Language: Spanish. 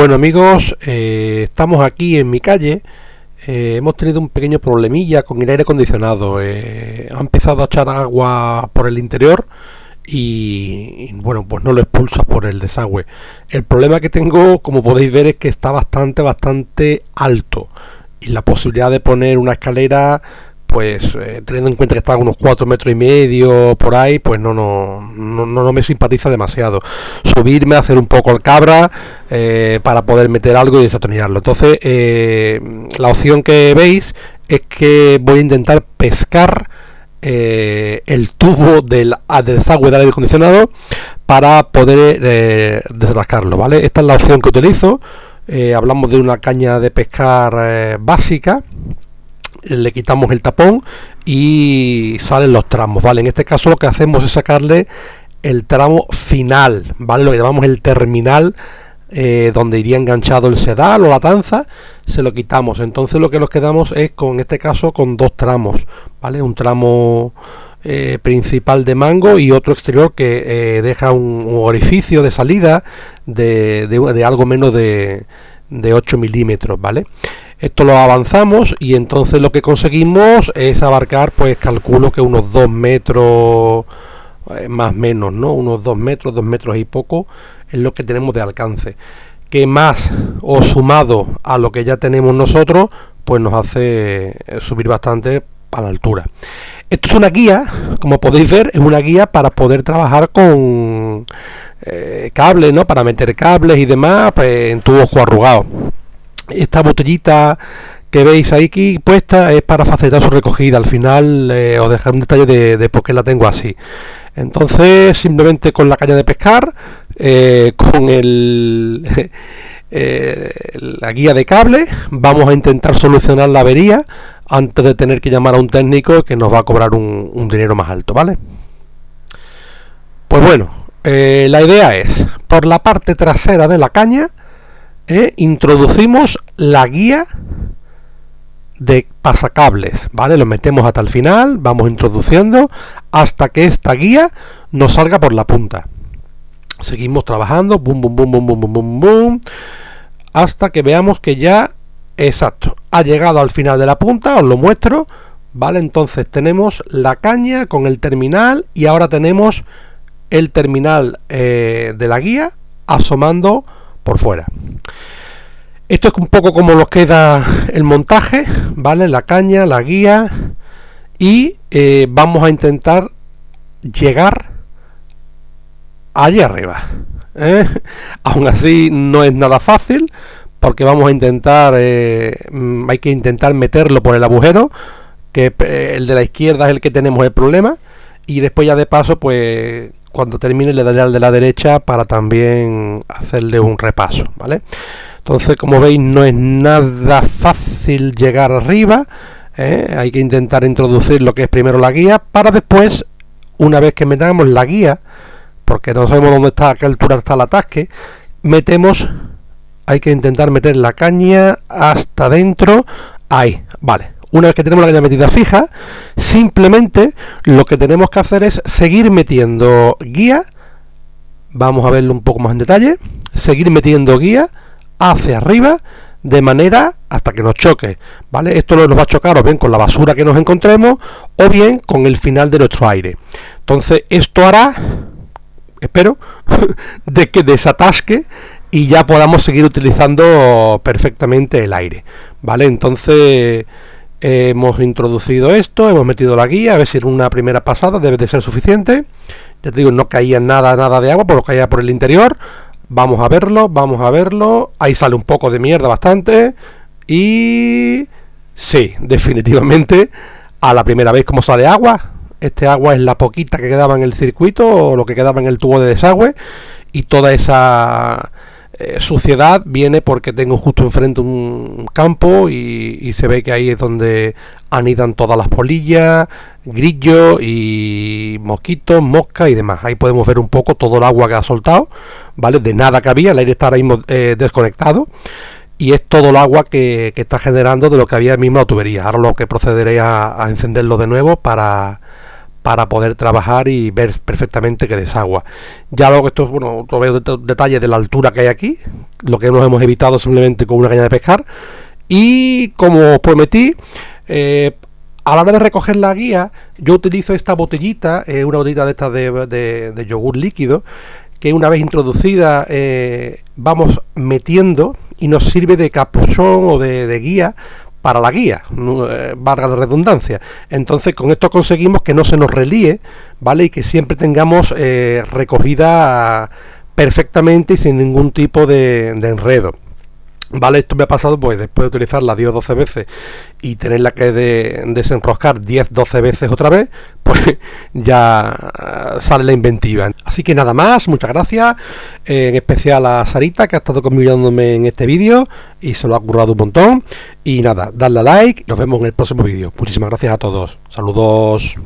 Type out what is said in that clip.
Bueno amigos, estamos aquí en mi calle. Hemos tenido un pequeño problemilla con el aire acondicionado. Ha empezado a echar agua por el interior y bueno, pues no lo expulsa por el desagüe. El problema que tengo, como podéis ver, es que está bastante alto y la posibilidad de poner una escalera, pues teniendo en cuenta que está a unos 4,5 metros por ahí, pues no me simpatiza demasiado. Subirme, hacer un poco el cabra para poder meter algo y desatornillarlo. Entonces la opción que veis es que voy a intentar pescar el tubo del desagüe del aire acondicionado para poder desatascarlo, ¿vale? Esta es la opción que utilizo. Hablamos de una caña de pescar básica. Le quitamos el tapón y salen los tramos, ¿vale? En este caso lo que hacemos es sacarle el tramo final, ¿vale? Lo que llamamos el terminal, donde iría enganchado el sedal o la tanza, se lo quitamos. Entonces lo que nos quedamos es en este caso con dos tramos, ¿vale? Un tramo principal de mango y otro exterior que deja un orificio de salida de algo menos de 8 milímetros, ¿vale? Esto lo avanzamos y entonces lo que conseguimos es abarcar, pues calculo que unos 2 metros, más o menos, ¿no? Unos 2 metros y poco es lo que tenemos de alcance. Que más o sumado a lo que ya tenemos nosotros, pues nos hace subir bastante a la altura. Esto es una guía, como podéis ver, es una guía para poder trabajar con cables, ¿no? Para meter cables y demás, pues, en tubos coarrugados. Esta botellita que veis aquí puesta es para facilitar su recogida. Al final os dejaré un detalle de por qué la tengo así. Entonces simplemente con la caña de pescar, con la guía de cable, vamos a intentar solucionar la avería antes de tener que llamar a un técnico que nos va a cobrar un dinero más alto, ¿vale? Pues bueno, la idea es, por la parte trasera de la caña, introducimos la guía de pasacables, ¿vale? Lo metemos hasta el final, vamos introduciendo hasta que esta guía nos salga por la punta. Seguimos trabajando, bum, bum, bum, bum, bum, bum, bum, bum, hasta que veamos que ya, exacto, ha llegado al final de la punta. Os lo muestro, ¿vale? Entonces tenemos la caña con el terminal y ahora tenemos el terminal de la guía asomando por fuera. Esto es un poco como nos queda el montaje, ¿vale? La caña, la guía y vamos a intentar llegar allí arriba. Aún así no es nada fácil porque vamos a intentar, hay que intentar meterlo por el agujero, que el de la izquierda es el que tenemos el problema, y después ya de paso, pues cuando termine le daré al de la derecha para también hacerle un repaso, ¿vale? Entonces, como veis, no es nada fácil llegar arriba. Hay que intentar introducir lo que es primero la guía para después, una vez que metamos la guía, porque no sabemos dónde está, a qué altura está el atasque, hay que intentar meter la caña hasta dentro, ahí, vale. Una vez que tenemos la caña metida fija, simplemente lo que tenemos que hacer es seguir metiendo guía. Vamos a verlo un poco más en detalle. Seguir metiendo guía hacia arriba de manera hasta que nos choque, ¿vale? Esto nos va a chocar o bien con la basura que nos encontremos o bien con el final de nuestro aire. Entonces esto hará, espero, de que desatasque y ya podamos seguir utilizando perfectamente el aire, ¿vale? Entonces hemos introducido esto, hemos metido la guía, a ver si en una primera pasada debe de ser suficiente. Ya te digo, no caía nada de agua, por lo que caía por el interior. Vamos a verlo. Ahí sale un poco de mierda bastante. Y sí, definitivamente, a la primera vez como sale agua. Este agua es la poquita que quedaba en el circuito o lo que quedaba en el tubo de desagüe. Y toda esa suciedad viene porque tengo justo enfrente un campo y se ve que ahí es donde anidan todas las polillas, grillos y mosquitos, moscas y demás. Ahí podemos ver un poco todo el agua que ha soltado, ¿vale? De nada que había, el aire está ahora mismo desconectado y es todo el agua que está generando de lo que había mismo la tubería. Ahora lo que procederé a encenderlo de nuevo para para poder trabajar y ver perfectamente que desagua. Ya luego esto es, bueno, otro detalle de la altura que hay aquí, lo que nos hemos evitado simplemente con una caña de pescar. Y como os prometí, a la hora de recoger la guía, yo utilizo esta botellita, una botellita de estas de yogur líquido, que una vez introducida vamos metiendo y nos sirve de capuchón o de guía para la guía, valga la redundancia. Entonces con esto conseguimos que no se nos relíe, ¿vale? Y que siempre tengamos recogida perfectamente y sin ningún tipo de enredo. Vale, esto me ha pasado pues después de utilizarla 10 o 12 veces y tenerla que desenroscar 10-12 veces otra vez, pues ya sale la inventiva. Así que nada más, muchas gracias, en especial a Sarita, que ha estado conmigo ayudándome en este vídeo y se lo ha currado un montón. Y nada, darle a like, nos vemos en el próximo vídeo. Muchísimas gracias a todos, saludos.